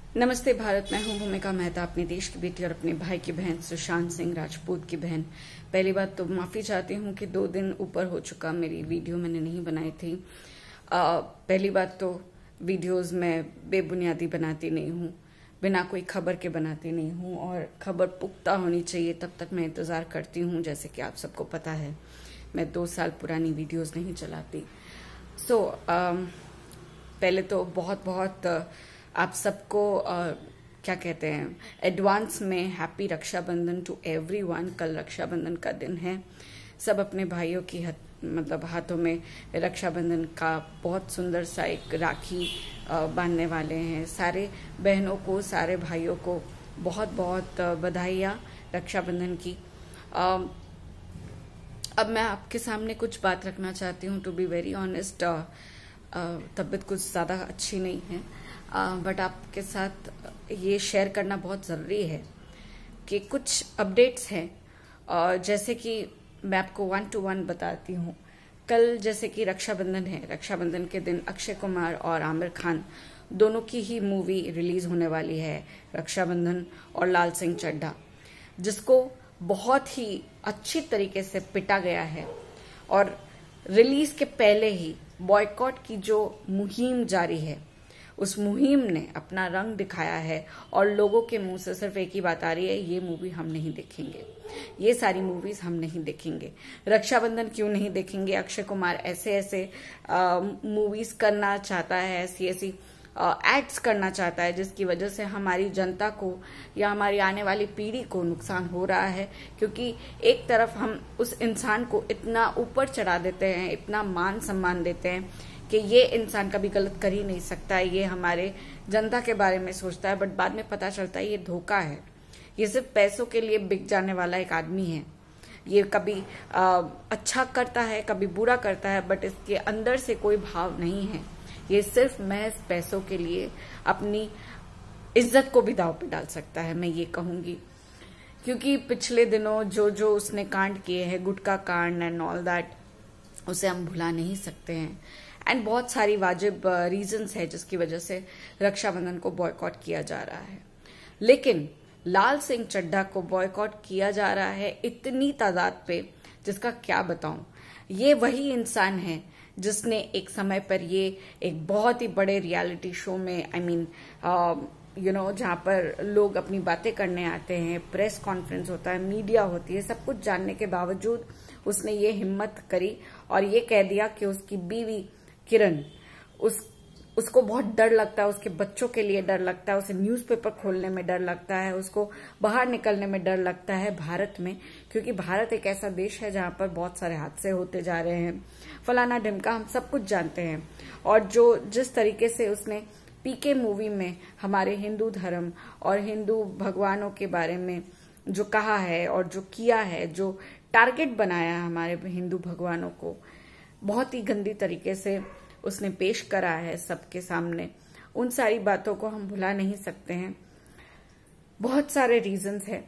नमस्ते भारत। मैं हूं भूमिका मेहता, अपने देश की बेटी और अपने भाई की बहन सुशांत सिंह राजपूत की बहन। पहली बात तो माफी चाहती हूं कि 2 दिन ऊपर हो चुका मेरी वीडियो मैंने नहीं बनाई थी। पहली बात तो वीडियोस मैं बेबुनियादी बनाती नहीं हूं, बिना कोई खबर के बनाती नहीं हूं, और खबर पुख्ता होनी चाहिए तब तक मैं इंतजार करती हूं। जैसे कि आप सबको पता है मैं 2 साल पुरानी वीडियोस नहीं चलाती। पहले तो बहुत बहुत आप सबको क्या कहते हैं, एडवांस में हैप्पी रक्षाबंधन टू एवरीवन। कल रक्षाबंधन का दिन है। सब अपने भाइयों की हाथों में रक्षाबंधन का बहुत सुंदर सा एक राखी बांधने वाले हैं। सारे बहनों को, सारे भाइयों को बहुत बहुत बधाइयाँ रक्षाबंधन की। अब मैं आपके सामने कुछ बात रखना चाहती हूँ। टू बी वेरी ऑनेस्ट, तबीयत कुछ ज़्यादा अच्छी नहीं है, बट आपके साथ ये शेयर करना बहुत ज़रूरी है कि कुछ अपडेट्स हैं। जैसे कि मैं आपको 1 to 1 बताती हूँ। कल जैसे कि रक्षाबंधन है, रक्षाबंधन के दिन अक्षय कुमार और आमिर खान दोनों की ही मूवी रिलीज होने वाली है, रक्षाबंधन और लाल सिंह चड्ढा, जिसको बहुत ही अच्छी तरीके से पिटा गया है। और रिलीज के पहले ही बॉयकॉट की जो मुहिम जारी है, उस मुहिम ने अपना रंग दिखाया है और लोगों के मुंह से सिर्फ एक ही बात आ रही है, ये मूवी हम नहीं देखेंगे, ये सारी मूवीज हम नहीं देखेंगे। रक्षाबंधन क्यों नहीं देखेंगे? अक्षय कुमार ऐसे ऐसे मूवीज करना चाहता है, ऐसी ऐसी एक्ट्स करना चाहता है जिसकी वजह से हमारी जनता को या हमारी आने वाली पीढ़ी को नुकसान हो रहा है। क्योंकि एक तरफ हम उस इंसान को इतना ऊपर चढ़ा देते हैं, इतना मान सम्मान देते हैं कि ये इंसान कभी गलत कर ही नहीं सकता है, ये हमारे जनता के बारे में सोचता है, बट बाद में पता चलता है ये धोखा है। ये सिर्फ पैसों के लिए बिक जाने वाला एक आदमी है। ये कभी अच्छा करता है, कभी बुरा करता है, बट इसके अंदर से कोई भाव नहीं है। ये सिर्फ महज पैसों के लिए अपनी इज्जत को भी दांव पे डाल सकता है, मैं ये कहूंगी। क्योंकि पिछले दिनों जो जो उसने कांड किए हैं, गुटखा कांड एंड ऑल दैट, उसे हम भुला नहीं सकते हैं। एंड बहुत सारी वाजिब रीजंस है जिसकी वजह से रक्षाबंधन को बॉयकॉट किया जा रहा है। लेकिन लाल सिंह चड्ढा को बॉयकॉट किया जा रहा है इतनी तादाद पे, जिसका क्या बताऊं। ये वही इंसान है जिसने एक समय पर ये एक बहुत ही बड़े रियलिटी शो में जहां पर लोग अपनी बातें करने आते हैं, प्रेस कॉन्फ्रेंस होता है, मीडिया होती है, सब कुछ जानने के बावजूद उसने ये हिम्मत करी और ये कह दिया कि उसकी बीवी किरण, उसको बहुत डर लगता है, उसके बच्चों के लिए डर लगता है, उसे न्यूज़पेपर खोलने में डर लगता है, उसको बाहर निकलने में डर लगता है भारत में। क्योंकि भारत एक ऐसा देश है जहां पर बहुत सारे हादसे होते जा रहे हैं, फलाना ढिमका, हम सब कुछ जानते हैं। और जिस तरीके से उसने पीके मूवी में हमारे हिंदू धर्म और हिंदू भगवानों के बारे में जो कहा है और जो किया है, जो टारगेट बनाया है हमारे हिंदू भगवानों को, बहुत ही गंदी तरीके से उसने पेश करा है सबके सामने। उन सारी बातों को हम भुला नहीं सकते हैं। बहुत सारे रीजंस है।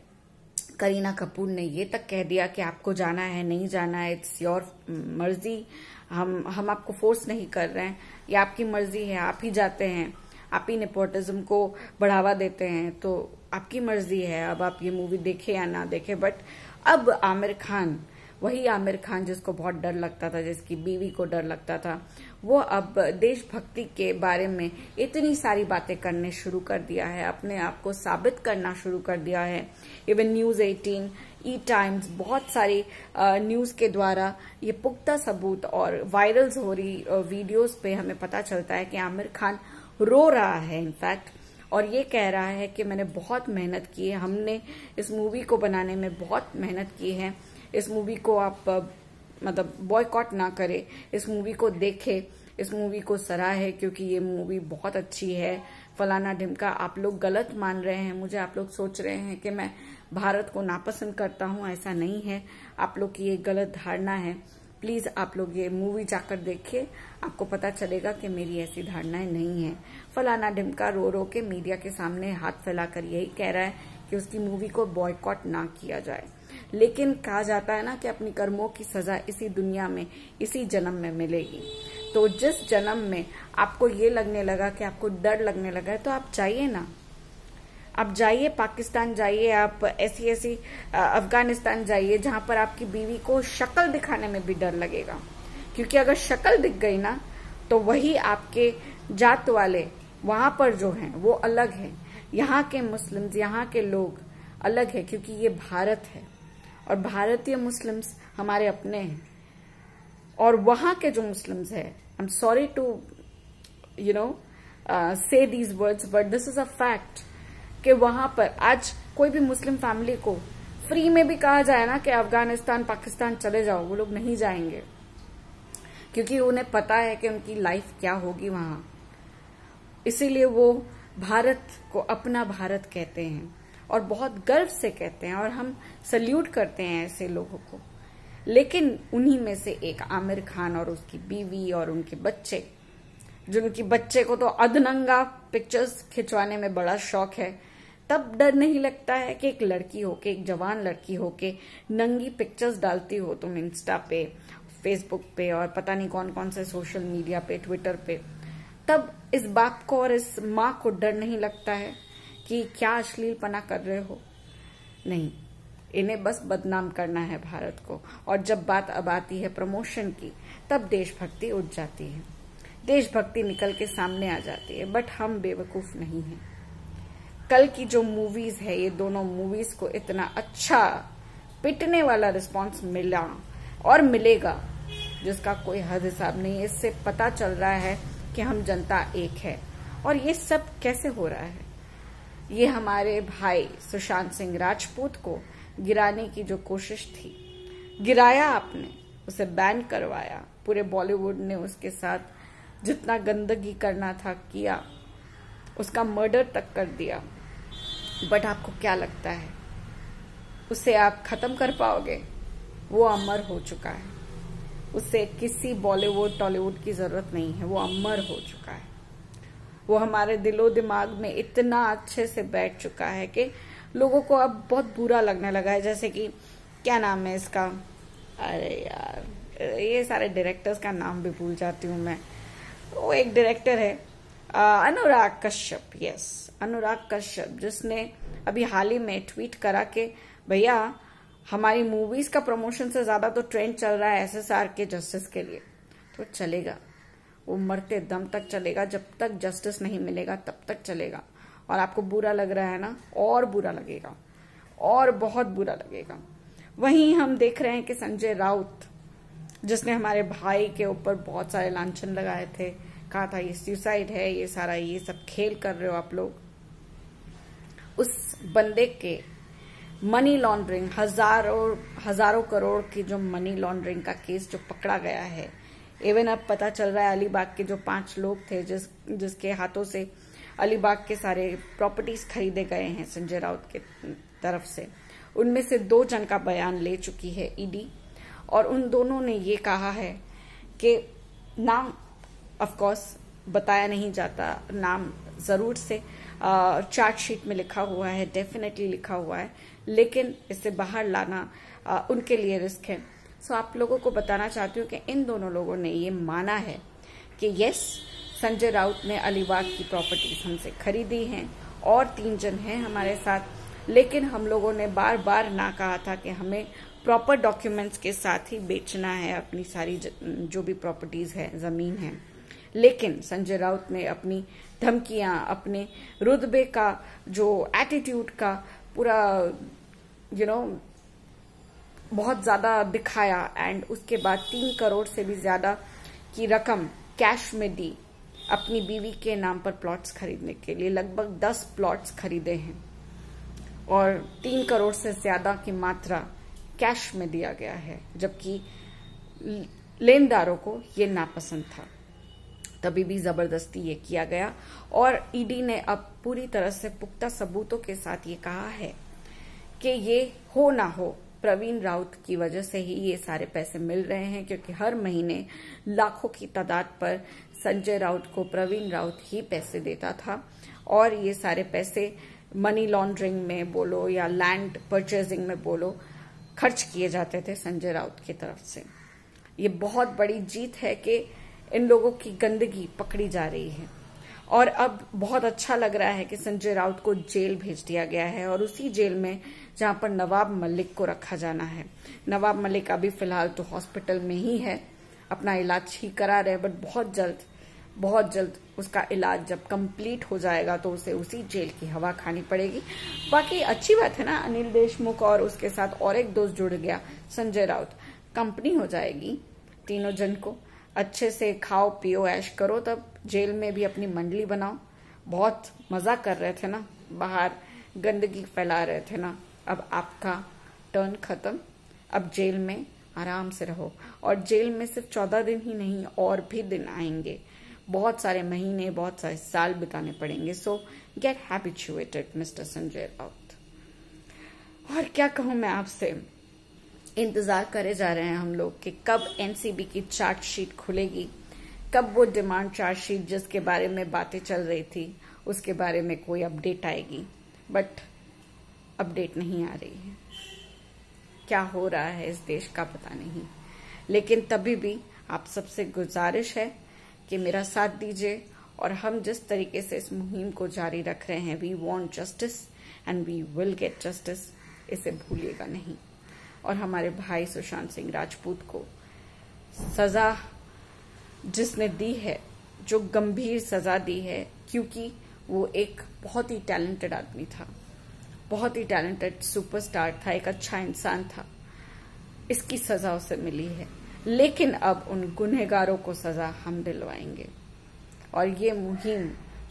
करीना कपूर ने ये तक कह दिया कि आपको जाना है, नहीं जाना है, इट्स योर मर्जी, हम आपको फोर्स नहीं कर रहे हैं, ये आपकी मर्जी है, आप ही जाते हैं, आप ही नेपोटिज्म को बढ़ावा देते हैं, तो आपकी मर्जी है, अब आप ये मूवी देखे या ना देखे। बट अब आमिर खान, वही आमिर खान जिसको बहुत डर लगता था, जिसकी बीवी को डर लगता था, वो अब देशभक्ति के बारे में इतनी सारी बातें करने शुरू कर दिया है, अपने आप को साबित करना शुरू कर दिया है। इवन न्यूज 18, ई टाइम्स, बहुत सारी न्यूज के द्वारा ये पुख्ता सबूत और वायरल्स हो रही वीडियोस पे हमें पता चलता है कि आमिर खान रो रहा है इनफैक्ट, और ये कह रहा है कि मैंने बहुत मेहनत की है, हमने इस मूवी को बनाने में बहुत मेहनत की है, इस मूवी को आप बॉयकॉट ना करे, इस मूवी को देखे, इस मूवी को सराहे, क्योंकि ये मूवी बहुत अच्छी है, फलाना ढिमका। आप लोग गलत मान रहे हैं मुझे, आप लोग सोच रहे हैं कि मैं भारत को नापसंद करता हूं, ऐसा नहीं है, आप लोग की ये गलत धारणा है। प्लीज आप लोग ये मूवी जाकर देखिए, आपको पता चलेगा कि मेरी ऐसी धारणाएं नहीं है। फलाना ढिमका रो रो के मीडिया के सामने हाथ फैलाकर यही कह रहा है कि उसकी मूवी को बॉयकॉट ना किया जाए। लेकिन कहा जाता है ना कि अपनी कर्मों की सजा इसी दुनिया में, इसी जन्म में मिलेगी। तो जिस जन्म में आपको ये लगने लगा कि आपको डर लगने लगा है, तो आप जाइए ना, आप जाइए पाकिस्तान, जाइए आप ऐसी अफगानिस्तान जाइए जहां पर आपकी बीवी को शक्ल दिखाने में भी डर लगेगा, क्योंकि अगर शक्ल दिख गई ना तो वही आपके जात वाले वहां पर जो हैं वो अलग हैं। यहाँ के मुस्लिम्स, यहाँ के लोग अलग है, क्योंकि ये भारत है और भारतीय मुस्लिम्स हमारे अपने हैं। और वहां के जो मुस्लिम्स है, I am sorry to say these words, but this is a fact, कि वहां पर आज कोई भी मुस्लिम फैमिली को फ्री में भी कहा जाए ना कि अफगानिस्तान पाकिस्तान चले जाओ, वो लोग नहीं जाएंगे, क्योंकि उन्हें पता है कि उनकी लाइफ क्या होगी वहां। इसीलिए वो भारत को अपना भारत कहते हैं और बहुत गर्व से कहते हैं, और हम सल्यूट करते हैं ऐसे लोगों को। लेकिन उन्हीं में से एक आमिर खान और उसकी बीवी और उनके बच्चे, जिनकी बच्चे को तो अधनंगा पिक्चर्स खिंचवाने में बड़ा शौक है, तब डर नहीं लगता है कि एक लड़की हो के, एक जवान लड़की हो के नंगी पिक्चर्स डालती हो तुम इंस्टा पे, फेसबुक पे और पता नहीं कौन कौन से सोशल मीडिया पे, ट्विटर पे, तब इस बाप को और इस माँ को डर नहीं लगता है कि क्या अश्लीलपना कर रहे हो? नहीं, इन्हें बस बदनाम करना है भारत को। और जब बात अब आती है प्रमोशन की, तब देशभक्ति उठ जाती है, देशभक्ति निकल के सामने आ जाती है। बट हम बेवकूफ नहीं हैं। कल की जो मूवीज है, ये दोनों मूवीज को इतना अच्छा पिटने वाला रिस्पांस मिला और मिलेगा जिसका कोई हद हिसाब नहीं। इससे पता चल रहा है कि हम जनता एक है। और ये सब कैसे हो रहा है? ये हमारे भाई सुशांत सिंह राजपूत को गिराने की जो कोशिश थी, गिराया आपने, उसे बैन करवाया, पूरे बॉलीवुड ने उसके साथ जितना गंदगी करना था किया, उसका मर्डर तक कर दिया। बट आपको क्या लगता है उसे आप खत्म कर पाओगे? वो अमर हो चुका है, उसे किसी बॉलीवुड टॉलीवुड की जरूरत नहीं है, वो अमर हो चुका है। वो हमारे दिलो दिमाग में इतना अच्छे से बैठ चुका है कि लोगों को अब बहुत बुरा लगने लगा है। जैसे कि क्या नाम है इसका, अरे यार ये सारे डायरेक्टर्स का नाम भी भूल जाती हूँ मैं। वो एक डायरेक्टर है अनुराग कश्यप, यस अनुराग कश्यप, जिसने अभी हाल ही में ट्वीट करा कि भैया हमारी मूवीज का प्रमोशन से ज्यादा तो ट्रेंड चल रहा है एसएसआर के जस्टिस के लिए। तो चलेगा, वो मरते दम तक चलेगा, जब तक जस्टिस नहीं मिलेगा तब तक चलेगा। और आपको बुरा लग रहा है ना, और बुरा लगेगा, और बहुत बुरा लगेगा। वहीं हम देख रहे हैं कि संजय राउत, जिसने हमारे भाई के ऊपर बहुत सारे लांछन लगाए थे, कहा था ये सुसाइड है, ये सारा ये सब खेल कर रहे हो आप लोग, उस बंदे के मनी लॉन्ड्रिंग, हजारों करोड़ की जो मनी लॉन्ड्रिंग का केस जो पकड़ा गया है, इवन अब पता चल रहा है अलीबाग के जो 5 लोग थे जिसके हाथों से अलीबाग के सारे प्रॉपर्टीज खरीदे गए हैं संजय राउत के तरफ से, उनमें से 2 जन का बयान ले चुकी है ईडी। और उन दोनों ने ये कहा है कि नाम ऑफ कोर्स बताया नहीं जाता, नाम जरूर से चार्जशीट में लिखा हुआ है, डेफिनेटली लिखा हुआ है, लेकिन इससे बाहर लाना उनके लिए रिस्क है। सो आप लोगों को बताना चाहती हूँ कि इन दोनों लोगों ने ये माना है कि यस संजय राउत ने अलीबाग की प्रॉपर्टीज हमसे खरीदी हैं और 3 जन हैं हमारे साथ, लेकिन हम लोगों ने बार बार ना कहा था कि हमें प्रॉपर डॉक्यूमेंट्स के साथ ही बेचना है अपनी सारी जो भी प्रॉपर्टीज है, जमीन है। लेकिन संजय राउत ने अपनी धमकियां, अपने रुतबे का जो एटीट्यूड का पूरा बहुत ज्यादा दिखाया, एंड उसके बाद 3 करोड़ से भी ज्यादा की रकम कैश में दी अपनी बीवी के नाम पर प्लॉट्स खरीदने के लिए। लगभग 10 प्लॉट्स खरीदे हैं और 3 करोड़ से ज्यादा की मात्रा कैश में दिया गया है, जबकि लेनदारों को ये नापसंद था, तभी भी जबरदस्ती ये किया गया। और ईडी ने अब पूरी तरह से पुख्ता सबूतों के साथ ये कहा है कि ये हो ना हो प्रवीण राउत की वजह से ही ये सारे पैसे मिल रहे हैं, क्योंकि हर महीने लाखों की तादाद पर संजय राउत को प्रवीण राउत ही पैसे देता था और ये सारे पैसे मनी लॉन्ड्रिंग में बोलो या लैंड परचेजिंग में बोलो खर्च किए जाते थे संजय राउत की तरफ से। ये बहुत बड़ी जीत है कि इन लोगों की गंदगी पकड़ी जा रही है और अब बहुत अच्छा लग रहा है कि संजय राउत को जेल भेज दिया गया है, और उसी जेल में जहां पर नवाब मलिक को रखा जाना है। नवाब मलिक अभी फिलहाल तो हॉस्पिटल में ही है, अपना इलाज ही करा रहे, बट बहुत जल्द उसका इलाज जब कंप्लीट हो जाएगा तो उसे उसी जेल की हवा खानी पड़ेगी। बाकी अच्छी बात है ना, अनिल देशमुख और उसके साथ और एक दोस्त जुड़ गया, संजय राउत। कंपनी हो जाएगी तीनों जन को, अच्छे से खाओ पियो ऐश करो, तब जेल में भी अपनी मंडली बनाओ। बहुत मजा कर रहे थे ना, बाहर गंदगी फैला रहे थे ना, अब आपका टर्न खत्म। अब जेल में आराम से रहो, और जेल में सिर्फ 14 दिन ही नहीं और भी दिन आएंगे, बहुत सारे महीने, बहुत सारे साल बिताने पड़ेंगे। सो gate habituated mister Sanjay Raut. और क्या कहूं मैं आपसे, इंतजार करे जा रहे हैं हम लोग कि कब एनसीबी की चार्जशीट खुलेगी, कब वो डिमांड चार्जशीट जिसके बारे में बातें चल रही थी उसके बारे में कोई अपडेट आएगी, बट अपडेट नहीं आ रही है। क्या हो रहा है इस देश का पता नहीं, लेकिन तभी भी आप सबसे गुजारिश है कि मेरा साथ दीजिए, और हम जिस तरीके से इस मुहिम को जारी रख रहे हैं, we want justice and we will get justice, इसे भूलिएगा नहीं। और हमारे भाई सुशांत सिंह राजपूत को सजा जिसने दी है, जो गंभीर सजा दी है, क्योंकि वो एक बहुत ही टैलेंटेड आदमी था, बहुत ही टैलेंटेड सुपरस्टार था, एक अच्छा इंसान था, इसकी सजा उसे मिली है। लेकिन अब उन गुनहगारों को सजा हम दिलवाएंगे, और ये मुहिम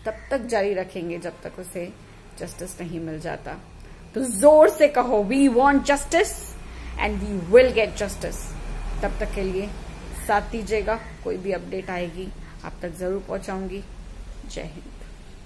तब तक जारी रखेंगे जब तक उसे जस्टिस नहीं मिल जाता। तो जोर से कहो, we want justice and we will get justice. तब तक के लिए साथ दीजिएगा, कोई भी अपडेट आएगी आप तक जरूर पहुंचाऊंगी। जय हिंद।